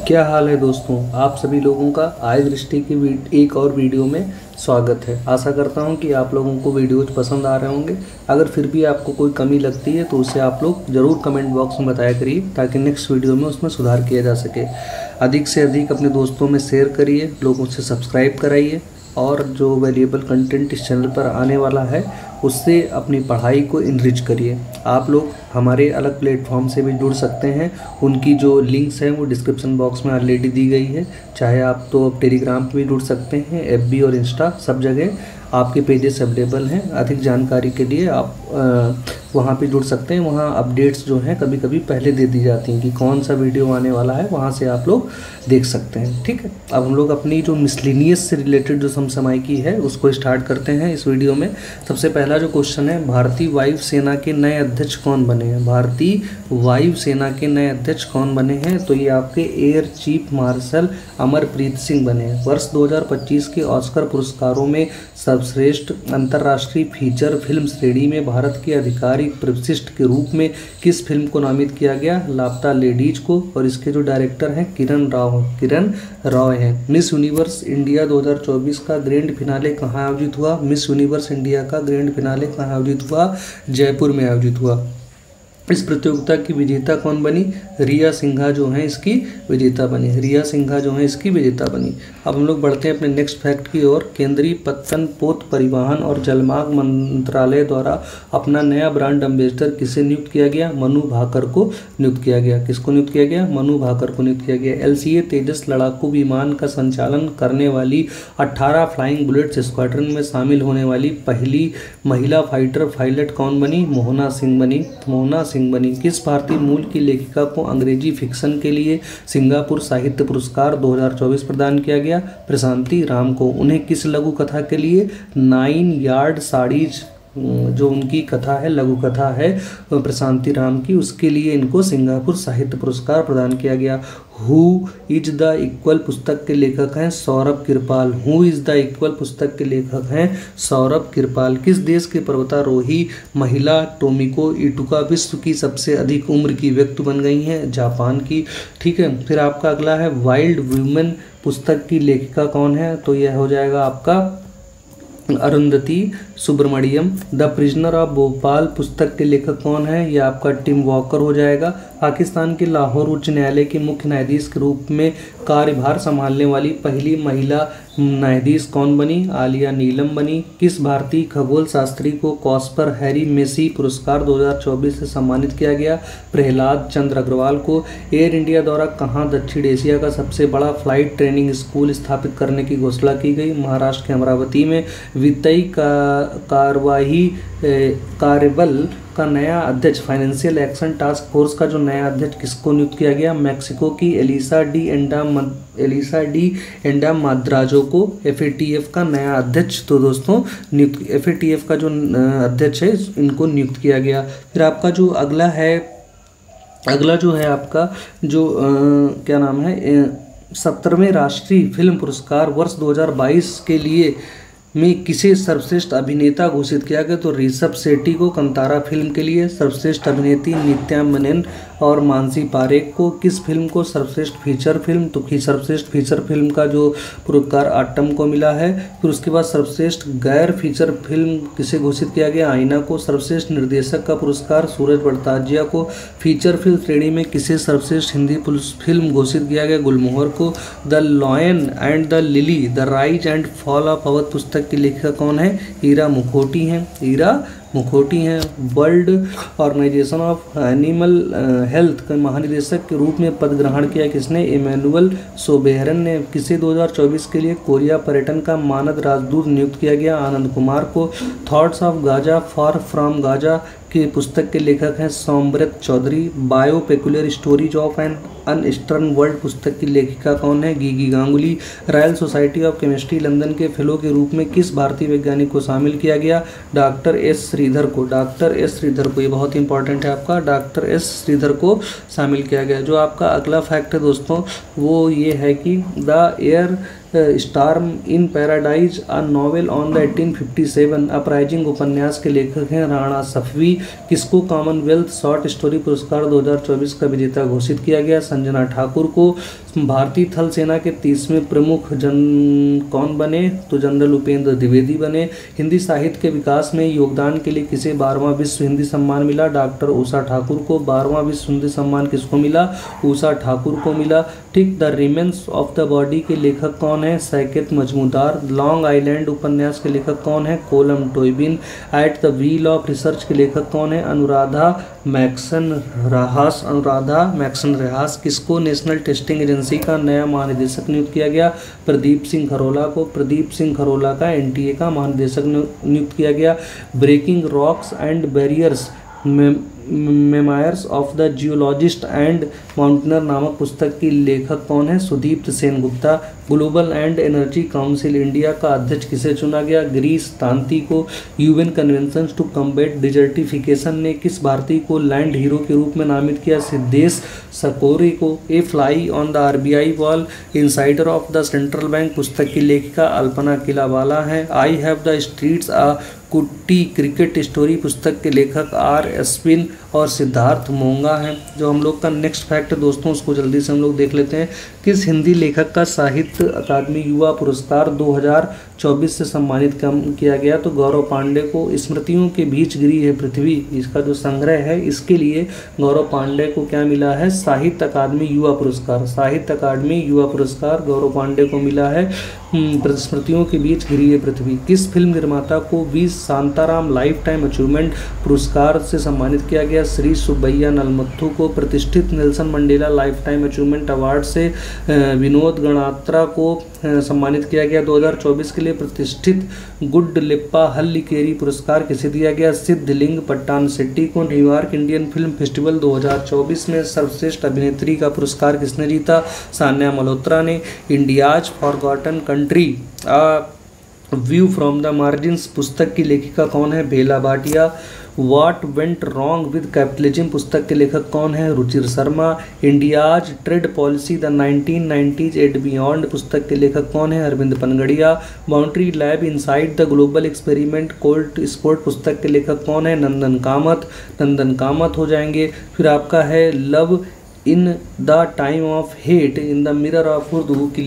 क्या हाल है दोस्तों, आप सभी लोगों का आय दृष्टि की एक और वीडियो में स्वागत है। आशा करता हूं कि आप लोगों को वीडियोज पसंद आ रहे होंगे। अगर फिर भी आपको कोई कमी लगती है तो उसे आप लोग ज़रूर कमेंट बॉक्स में बताया करिए ताकि नेक्स्ट वीडियो में उसमें सुधार किया जा सके। अधिक से अधिक अपने दोस्तों में शेयर करिए, लोगों से सब्सक्राइब कराइए और जो वैल्यूएबल कंटेंट इस चैनल पर आने वाला है उससे अपनी पढ़ाई को इनरिच करिए। आप लोग हमारे अलग प्लेटफॉर्म से भी जुड़ सकते हैं, उनकी जो लिंक्स हैं वो डिस्क्रिप्शन बॉक्स में ऑलरेडी दी गई है। चाहे आप तो टेलीग्राम पे भी जुड़ सकते हैं, एफबी और इंस्टा सब जगह आपके पेजेस अवेलेबल हैं। अधिक जानकारी के लिए आप वहाँ पे जुड़ सकते हैं। वहाँ अपडेट्स जो हैं कभी कभी पहले दे दी जाती हैं कि कौन सा वीडियो आने वाला है, वहाँ से आप लोग देख सकते हैं। ठीक है, अब हम लोग अपनी जो मिसलिनियस से रिलेटेड जो समसामयिकी है उसको स्टार्ट करते हैं इस वीडियो में। सबसे पहला जो क्वेश्चन है, भारतीय वायु सेना के नए अध्यक्ष कौन बने हैं? भारतीय वायु सेना के नए अध्यक्ष कौन बने हैं? तो ये आपके air chief marshal Amarpreet Singh बने हैं। वर्ष 2025 के ऑस्कर पुरस्कारों में सर्वश्रेष्ठ अंतर्राष्ट्रीय फीचर फिल्म श्रेणी में भारत के आधिकारिक प्रतिष्ठ के रूप में किस फिल्म को नामित किया गया? लापता लेडीज को। और इसके जो डायरेक्टर हैं किरण रॉय हैं। मिस यूनिवर्स इंडिया 2024 का ग्रैंड फिनाले कहाँ आयोजित हुआ? मिस यूनिवर्स इंडिया का ग्रैंड फिनाले कहाँ आयोजित हुआ? जयपुर में आयोजित हुआ। इस प्रतियोगिता की विजेता कौन बनी? रिया सिंघा जो हैं इसकी विजेता बनी। रिया सिंघा जो हैं इसकी विजेता बनी। अब हम लोग बढ़ते हैं अपने नेक्स्ट फैक्ट की ओर। केंद्रीय पत्तन पोत परिवहन और जलमार्ग मंत्रालय द्वारा अपना नया ब्रांड एम्बेसडर किसे नियुक्त किया गया? मनु भाकर को नियुक्त किया गया। किसको नियुक्त किया गया? मनु भाकर को नियुक्त किया गया। LCA तेजस लड़ाकू विमान का संचालन करने वाली 18 फ्लाइंग बुलेट्स स्क्वाड्रन में शामिल होने वाली पहली महिला फाइटर पायलट कौन बनी? मोहना सिंह बनी। मोहना सिंह बनी। किस भारतीय मूल की लेखिका को अंग्रेजी फिक्शन के लिए सिंगापुर साहित्य पुरस्कार 2024 प्रदान किया गया? प्रशांति राम को। उन्हें किस लघु कथा के लिए 9 यार्ड साड़ीज जो उनकी कथा है, लघु कथा है प्रशांति राम की, उसके लिए इनको सिंगापुर साहित्य पुरस्कार प्रदान किया गया। हु इज द इक्वल पुस्तक के लेखक हैं सौरभ कृपाल। हु इज द इक्वल पुस्तक के लेखक हैं सौरभ कृपाल। किस देश के पर्वतारोही महिला टोमिको इटुका विश्व की सबसे अधिक उम्र की व्यक्ति बन गई हैं? जापान की। ठीक है, फिर आपका अगला है वाइल्ड वुमेन पुस्तक की लेखिका कौन है? तो यह हो जाएगा आपका Arundhati Subramaniam. The prisoner of Bhopal पुस्तक के लेखक कौन है? यह आपका टिम वॉकर हो जाएगा। पाकिस्तान के लाहौर उच्च न्यायालय के मुख्य न्यायाधीश के रूप में कार्यभार संभालने वाली पहली महिला न्यायाधीश कौन बनी? आलिया नीलम बनी। किस भारतीय खगोल शास्त्री को कॉस्पर हैरी मेसी पुरस्कार 2024 से सम्मानित किया गया? प्रहलाद चंद्र अग्रवाल को। एयर इंडिया द्वारा कहाँ दक्षिण एशिया का सबसे बड़ा फ्लाइट ट्रेनिंग स्कूल स्थापित करने की घोषणा की गई? महाराष्ट्र के अमरावती में। वित्तीय कार्यवाही कार्यबल का नया अध्यक्ष, फाइनेंशियल एक्शन टास्क फोर्स का जो नया अध्यक्ष किसको नियुक्त किया गया? मैक्सिको की एलिसा डी एंडा माद्राजो को FATF का नया अध्यक्ष तो दोस्तों नियुक्त, FATF का जो अध्यक्ष है इनको नियुक्त किया गया। फिर आपका जो अगला जो है आपका जो क्या नाम है, 17वें राष्ट्रीय फिल्म पुरस्कार वर्ष 2022 के लिए में किसे सर्वश्रेष्ठ अभिनेता घोषित किया गया? तो ऋषभ शेट्टी को कंतारा फिल्म के लिए। सर्वश्रेष्ठ अभिनेत्री नित्या मेनन और मानसी पारेख को। किस फिल्म को सर्वश्रेष्ठ फीचर फिल्म? तो सर्वश्रेष्ठ फीचर फिल्म का जो पुरस्कार आटम को मिला है। फिर उसके बाद सर्वश्रेष्ठ गैर फीचर फिल्म किसे घोषित किया गया? आईना को। सर्वश्रेष्ठ निर्देशक का पुरस्कार सूरज बड़ताजिया को। फीचर फिल्म श्रेणी में किसे सर्वश्रेष्ठ हिंदी फिल्म घोषित किया गया? गुलमोहर को। The lion and the lily the rise and fall of Awadh पुस्तक की लेखिका कौन है? ईरा मुखोटी हैं। ईरा मुखोटी हैं। World Organisation of Animal Health के महानिदेशक के रूप में पद ग्रहण किया किसने? इमैनुअल सोबेरन ने। किसे 2024 के लिए कोरिया पर्यटन का मानद राजदूत नियुक्त किया गया? आनंद कुमार को। Thoughts of Gaza far from Gaza की पुस्तक के लेखक हैं Somvrat Chaudhary. Bio peculiar stories of an uneastern world पुस्तक की लेखिका कौन है? Gigi Ganguly. Royal society of chemistry London के फेलो के रूप में किस भारतीय वैज्ञानिक को शामिल किया गया? डॉक्टर एस श्रीधर को। डॉक्टर एस श्रीधर को, ये बहुत इंपॉर्टेंट है आपका, डॉक्टर एस श्रीधर को शामिल किया गया। जो आपका अगला फैक्ट है दोस्तों वो ये है कि the air storm in paradise a novel on the 1857 uprising उपन्यास के लेखक हैं राणा सफवी, किसको कॉमनवेल्थ शॉर्ट स्टोरी पुरस्कार 2024 का विजेता घोषित किया गया? संजना ठाकुर को। भारतीय थल सेना के 30वें प्रमुख कौन बने? तो जनरल उपेंद्र द्विवेदी बने। हिंदी साहित्य के विकास में योगदान के लिए किसे 12वां विश्व हिंदी सम्मान मिला? डॉक्टर उषा ठाकुर को। 12वां विश्व हिंदी सम्मान किसको मिला? उषा ठाकुर को मिला। ठीक। The remains of the body के लेखक कौन है? सैकेत मजमूदार। लॉन्ग आइलैंड उपन्यास के लेखक कौन है? Colm Toibin. At the wheel of research के लेखक कौन है? अनुराधा मैक्सन रहास। अनुराधा मैक्सन रहास। किसको नेशनल टेस्टिंग एजेंसी का नया महानिदेशक नियुक्त किया गया? प्रदीप सिंह खरोला को। प्रदीप सिंह खरोला का एनटीए का महानिदेशक नियुक्त किया गया। Breaking rocks and barriers memoirs of the geologist and mountaineer नामक पुस्तक की लेखक कौन है? Sudipta Sengupta. Global and energy council India का अध्यक्ष किसे चुना गया? गिरीश तांती को। UN convention to combat desertification ने किस भारतीय को लैंड हीरो के रूप में नामित किया? सिद्धेश सकोरे को। A fly on the RBI wall insider of the central bank पुस्तक की लेखिका अल्पना किलावाला हैं। I have the streets a kutti cricket story पुस्तक के लेखक आर अश्विन और सिद्धार्थ मोंगा हैं। जो हम लोग का नेक्स्ट फैक्ट दोस्तों उसको जल्दी से हम लोग देख लेते हैं। किस हिंदी लेखक का साहित्य अकादमी युवा पुरस्कार 2024 से सम्मानित किया गया? तो गौरव पांडे को। स्मृतियों के बीच गिरी है पृथ्वी, इसका जो संग्रह है इसके लिए गौरव पांडे को क्या मिला है? साहित्य अकादमी युवा पुरस्कार। साहित्य अकादमी युवा पुरस्कार गौरव पांडे को मिला है। स्मृतियों के बीच गिरी है पृथ्वी। किस फिल्म निर्माता को V Shantaram life time achievement पुरस्कार से सम्मानित किया गया? श्री सुब्बैया नलमथु को। प्रतिष्ठित Nelson Mandela life time achievement award से विनोद गणात्रा को सम्मानित किया गया। 2024 के लिए प्रतिष्ठित गुड्डलिप्पा हल्लीकेरी पुरस्कार किसे दिया गया? सिद्धलिंग पट्टानसेट्टी को। न्यूयॉर्क इंडियन फिल्म फेस्टिवल 2024 में सर्वश्रेष्ठ अभिनेत्री का पुरस्कार किसने जीता? सान्या मल्होत्रा ने। India's forgotten country view from the margins पुस्तक की लेखिका कौन है? Bela Bhatia. What went wrong with capitalism पुस्तक के लेखक कौन है? Ruchir Sharma. India's trade policy the 1990s and beyond पुस्तक के लेखक कौन है? Arvind Panagariya. Boundary lab inside the global experiment cold sport पुस्तक के लेखक कौन है? नंदन कामत। नंदन कामत हो जाएंगे। फिर आपका है love in the time of hate in the mirror of Urdu की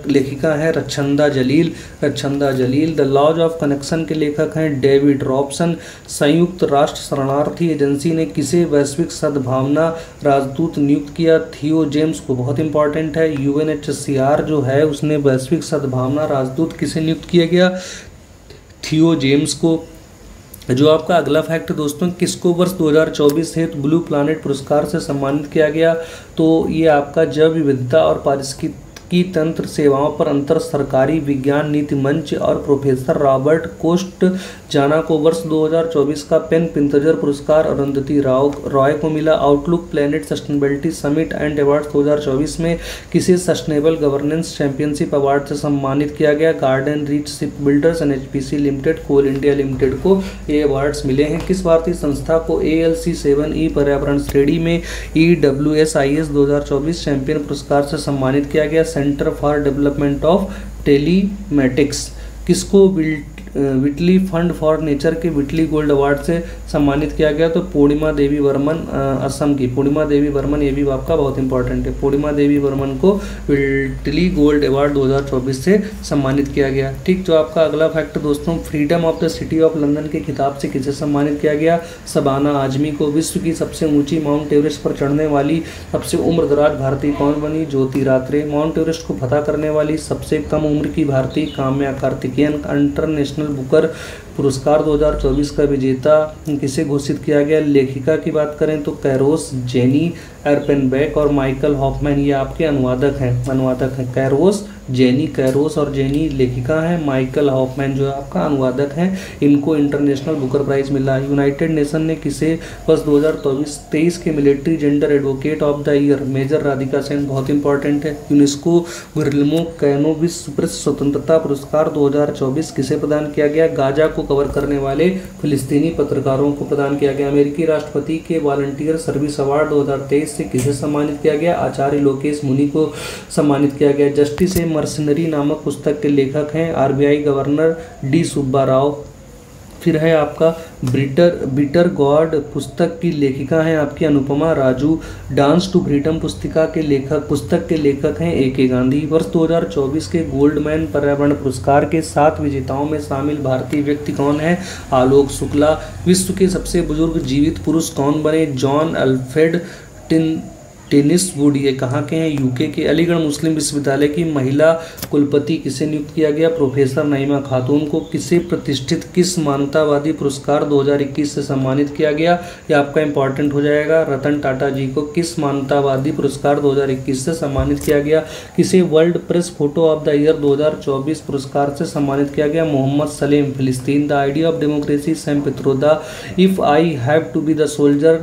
लेखिका है रक्षंदा जलील। रक्षंदा जलील। द लॉज ऑफ कनेक्शन के लेखक हैं डेविड रॉबसन। संयुक्त राष्ट्र शरणार्थी एजेंसी ने किसे वैश्विक सद्भावना राजदूत नियुक्त किया? थियो जेम्स को। बहुत इंपॉर्टेंट है। यूएनएचसीआर जो है उसने वैश्विक सद्भावना राजदूत किसे नियुक्त किया गया? थियो जेम्स को। जो आपका अगला फैक्ट दोस्तों, किसको वर्ष 2024 हेतु ब्लू प्लैनेट पुरस्कार से सम्मानित किया गया? तो ये आपका जैव विविधता और पारिस्थितिकी तंत्र सेवाओं पर अंतर सरकारी विज्ञान नीति मंच और प्रोफेसर रॉबर्ट कोस्ट जाना को वर्ष 2024 का पेन पिंतजर पुरस्कार अरुंधति रॉय को मिला। Outlook planet sustainability summit and award 2024 में किसे सस्टेनेबल गवर्नेंस चैंपियनशिप अवार्ड से सम्मानित किया गया? Garden Reach ship builders NHPC limited, coal India limited को ये अवार्ड्स मिले हैं। किस भारतीय संस्था को ALC7E पर्यावरण श्रेणी में EWSIS 2024 चैंपियन पुरस्कार से सम्मानित किया गया? Centre for development of telematics. किसको विटली फंड फॉर नेचर के विटली गोल्ड अवार्ड से सम्मानित किया गया? तो पूर्णिमा देवी वर्मन असम की। पूर्णिमा देवी वर्मन, ये भी आपका बहुत इंपॉर्टेंट है। पूर्णिमा देवी वर्मन को विटली गोल्ड अवार्ड 2024 से सम्मानित किया गया। ठीक। जो आपका अगला फैक्ट दोस्तों, freedom of the city of London के खिताब से किसे सम्मानित किया गया? शबाना आजमी को। विश्व की सबसे ऊंची माउंट एवरेस्ट पर चढ़ने वाली सबसे उम्रदराज भारतीय कौन बनी? ज्योति रात्रे। माउंट एवरेस्ट को फतह करने वाली सबसे कम उम्र की भारतीय काम्या कार्तिकेयन। इंटरनेशनल बुकर पुरस्कार 2024 का विजेता किसे घोषित किया गया? लेखिका की बात करें तो कैरोस, जेनी एर्पेनबेक और माइकल हॉफमैन, ये आपके अनुवादक हैं। कैरोस और जेनी लेखिका हैं। माइकल हॉफमैन जो है आपका अनुवादक हैं। इनको इंटरनेशनल बुकर प्राइज मिला। यूनाइटेड नेशन ने किसे वर्ष 2023 के military gender advocate of the year major Radhika Sen, बहुत इंपॉर्टेंट है। यूनेस्को गुरिल्मो कैनो विश्व प्रेस स्वतंत्रता पुरस्कार 2024 किसे प्रदान किया गया? गाजा को कवर करने वाले फिलिस्तीनी पत्रकारों को प्रदान किया गया। अमेरिकी राष्ट्रपति के वॉलंटियर सर्विस अवार्ड 2023 से किसे सम्मानित किया गया? आचार्य लोकेश मुनि को सम्मानित किया गया। जस्टिस मर्सनरी नामक पुस्तक के लेखक हैं RBI governor D Subba Rao. फिर है आपका बिटर गॉड पुस्तक की लेखिका हैं आपकी Anupama Raju. Dance to freedom पुस्तक के लेखक हैं ए के गांधी। वर्ष 2024 के गोल्डमैन पर्यावरण पुरस्कार के 7 विजेताओं में शामिल भारतीय व्यक्ति कौन है? आलोक शुक्ला। विश्व के सबसे बुजुर्ग जीवित पुरुष कौन बने? John Alfred tennis would. ये कहाँ के हैं? यूके के। अलीगढ़ मुस्लिम विश्वविद्यालय की महिला कुलपति किसे नियुक्त किया गया? प्रोफेसर नईमा खातून को। किसे प्रतिष्ठित किस मानवतावादी पुरस्कार 2021 से सम्मानित किया गया? ये आपका इंपॉर्टेंट हो जाएगा। रतन टाटा जी को किस मानवतावादी पुरस्कार 2021 से सम्मानित किया गया? किसे world press photo of the year 2024 पुरस्कार से सम्मानित किया गया? Mohammed Salem. फिलिस्तीन। The idea of democracy Sam Pitroda. If I have to be the soldier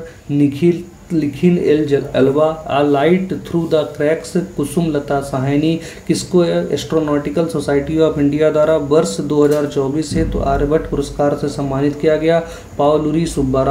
लिखिन एल्वा। A light through the cracks Kusum Lata Sahni. किसको एस्ट्रोनॉटिकल सोसाइटी ऑफ इंडिया द्वारा वर्ष 2024 से तो आर्यभट्ट पुरस्कार से सम्मानित किया गया? Payaluri Subba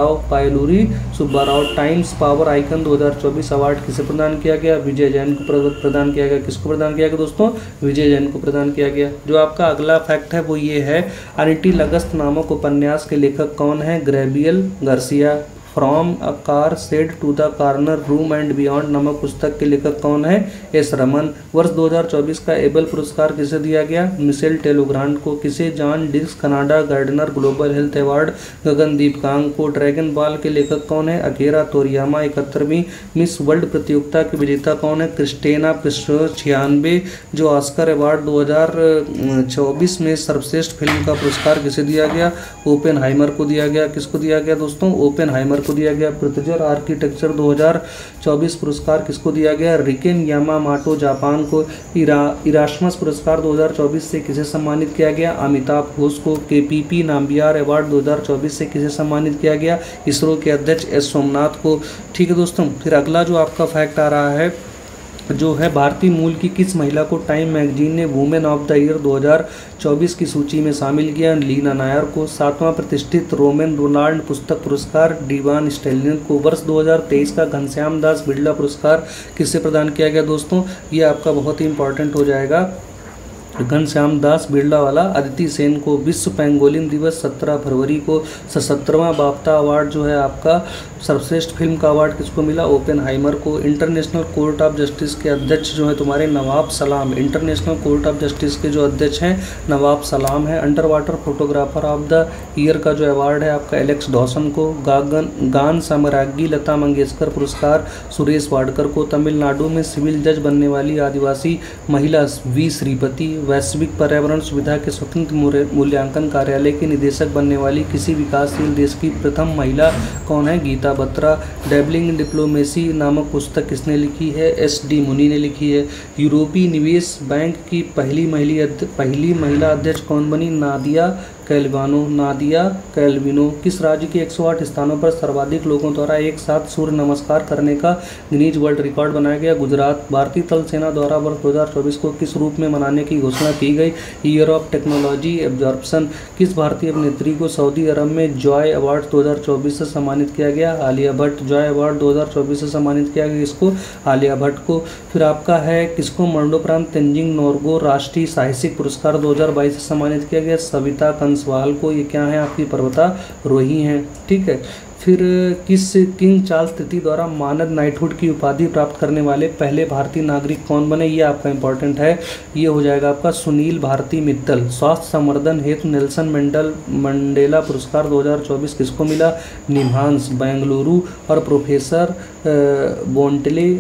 Rao. Times power icon 2024 award किसे प्रदान किया गया? विजय जैन को प्रदान किया गया। किसको प्रदान किया गया दोस्तों? विजय जैन को प्रदान किया गया। जो आपका अगला फैक्ट है वो ये है, अनिटी लगस्त नामक उपन्यास के लेखक कौन है? Gabriel Garcia. From a car shed to the corner room and beyond नामक पुस्तक के लेखक कौन है? एस रमन। वर्ष 2024 का एबल पुरस्कार किसे दिया गया? मिशेल टेलोग्रांड को। किसे John Dirks Canada Gairdner global health award? Gagandeep Kang को। ड्रैगन बॉल के लेखक कौन है? अकेरा तोरियामा। 71वीं मिस वर्ल्ड प्रतियोगिता की विजेता कौन है? क्रिस्टेना पिस्टो। 96 जो ऑस्कर अवार्ड 2024 में सर्वश्रेष्ठ फिल्म का पुरस्कार किसे दिया गया? ओपेनहाइमर को दिया गया। किसको दिया गया दोस्तों? ओपेनहाइमर को दिया गया। पृथ्वी आर्किटेक्चर 2024 पुरस्कार किसको दिया गया? रिकेन यामामाटो जापान को। इरास्मस पुरस्कार 2024 से किसे सम्मानित किया गया? अमिताभ घोष को। केपीपी नाम्बियार अवार्ड 2024 से किसे सम्मानित किया गया? इसरो के अध्यक्ष एस सोमनाथ को। ठीक है दोस्तों, फिर अगला जो आपका फैक्ट आ रहा है जो है, भारतीय मूल की किस महिला को टाइम मैगजीन ने वुमेन ऑफ द ईयर 2024 की सूची में शामिल किया? लीना नायर को। 7वां प्रतिष्ठित रोमेन रोनाल्ड पुस्तक पुरस्कार डीवान स्टैलियन को। वर्ष 2023 का घनश्याम दास बिरला पुरस्कार किससे प्रदान किया गया दोस्तों? ये आपका बहुत ही इंपॉर्टेंट हो जाएगा, घनश्याम दास बिरला वाला। अदिति सेन को। विश्व पेंगोलिन दिवस 17 फरवरी को। 77वां बाफ्टा अवार्ड जो है आपका सर्वश्रेष्ठ फिल्म का अवार्ड किसको मिला? ओपेनहाइमर को। इंटरनेशनल कोर्ट ऑफ जस्टिस के अध्यक्ष जो है तुम्हारे नवाब सलाम। इंटरनेशनल कोर्ट ऑफ जस्टिस के जो अध्यक्ष हैं नवाब सलाम है। Under water photographer of the year का जो अवार्ड है आपका एलेक्स डॉसन को। गान साम्राज्ञी लता मंगेशकर पुरस्कार सुरेश वाडकर को। तमिलनाडु में सिविल जज बनने वाली आदिवासी महिला वी श्रीपति। वैश्विक पर्यावरण सुविधा के स्वतंत्र मूल्यांकन कार्यालय के निदेशक बनने वाली किसी विकासशील देश की प्रथम महिला कौन है? गीता बत्रा। डैबलिंग इन डिप्लोमेसी नामक पुस्तक किसने लिखी है? एस डी मुनी ने लिखी है। यूरोपीय निवेश बैंक की पहली महिला अध्यक्ष कौन बनी? नादिया कैल्विनो। किस राज्य के 108 स्थानों पर सर्वाधिक लोगों द्वारा एक साथ सूर्य नमस्कार करने का गिनीज वर्ल्ड रिकॉर्ड बनाया गया? गुजरात। भारतीय थल सेना द्वारा वर्ष 2024 को किस रूप में मनाने की घोषणा की गई? Year of technology absorption. किस भारतीय अभिनेत्री को सऊदी अरब में जॉय अवार्ड 2024 से सम्मानित किया गया? आलिया भट्ट। जॉय अवार्ड 2024 से सम्मानित किया गया किसको? आलिया भट्ट को। फिर आपका है किसको मरणोपरांत तेंजिंग नोर्गे राष्ट्रीय साहसिक पुरस्कार 2022 से सम्मानित किया गया? सविता कंसवाल को। ये क्या है आपकी पर्वतारोही हैं। ठीक है, फिर किस किंग चार्ल्स तृतीय द्वारा मानद नाइटहुड की उपाधि प्राप्त करने वाले पहले भारतीय नागरिक कौन बने? ये आपका इंपॉर्टेंट है, ये हो जाएगा आपका सुनील भारती मित्तल। स्वास्थ्य संवर्धन हेतु नेल्सन मंडेला पुरस्कार 2024 किसको मिला? निम्हांस बेंगलुरु और प्रोफेसर बोंटले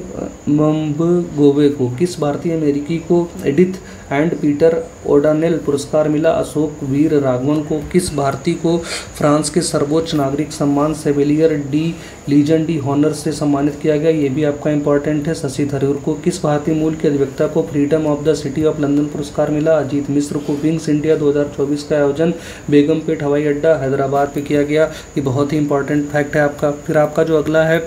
मम्बगोवे को। किस भारतीय अमेरिकी को एडिथ एंड पीटर ओडानेल पुरस्कार मिला? अशोक वीर राघवन को। किस भारतीय को फ्रांस के सर्वोच्च नागरिक सम्मान सेवेलियर डी लीजन डी हॉनर से सम्मानित किया गया? ये भी आपका इंपॉर्टेंट है, शशि थरूर को। किस भारतीय मूल के अधिवक्ता को freedom of the city of London पुरस्कार मिला? अजीत मिश्र को। विंग्स इंडिया 2024 का आयोजन बेगमपेट हवाई अड्डा हैदराबाद पे किया गया। ये बहुत ही इंपॉर्टेंट फैक्ट है आपका। फिर आपका जो अगला है,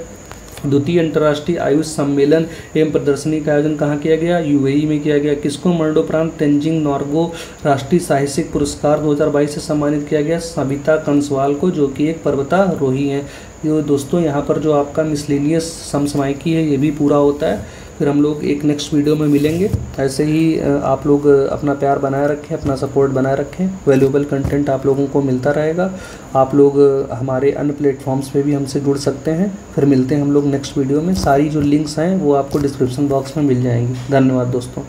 द्वितीय अंतर्राष्ट्रीय आयुष सम्मेलन एवं प्रदर्शनी का आयोजन कहाँ किया गया? यूएई में किया गया। किसको मरणोपरांत तेंजिंग नोर्गे राष्ट्रीय साहसिक पुरस्कार 2022 से सम्मानित किया गया? सविता कंसवाल को, जो कि एक पर्वतारोही हैं। ये दोस्तों यहाँ पर जो आपका मिसलेनियस समसामयिकी है ये भी पूरा होता है। फिर हम लोग एक नेक्स्ट वीडियो में मिलेंगे। ऐसे ही आप लोग अपना प्यार बनाए रखें, अपना सपोर्ट बनाए रखें। वैल्यूएबल कंटेंट आप लोगों को मिलता रहेगा। आप लोग हमारे अन्य प्लेटफॉर्म्स पे भी हमसे जुड़ सकते हैं। फिर मिलते हैं हम लोग नेक्स्ट वीडियो में। सारी जो लिंक्स हैं वो आपको डिस्क्रिप्शन बॉक्स में मिल जाएंगी। धन्यवाद दोस्तों।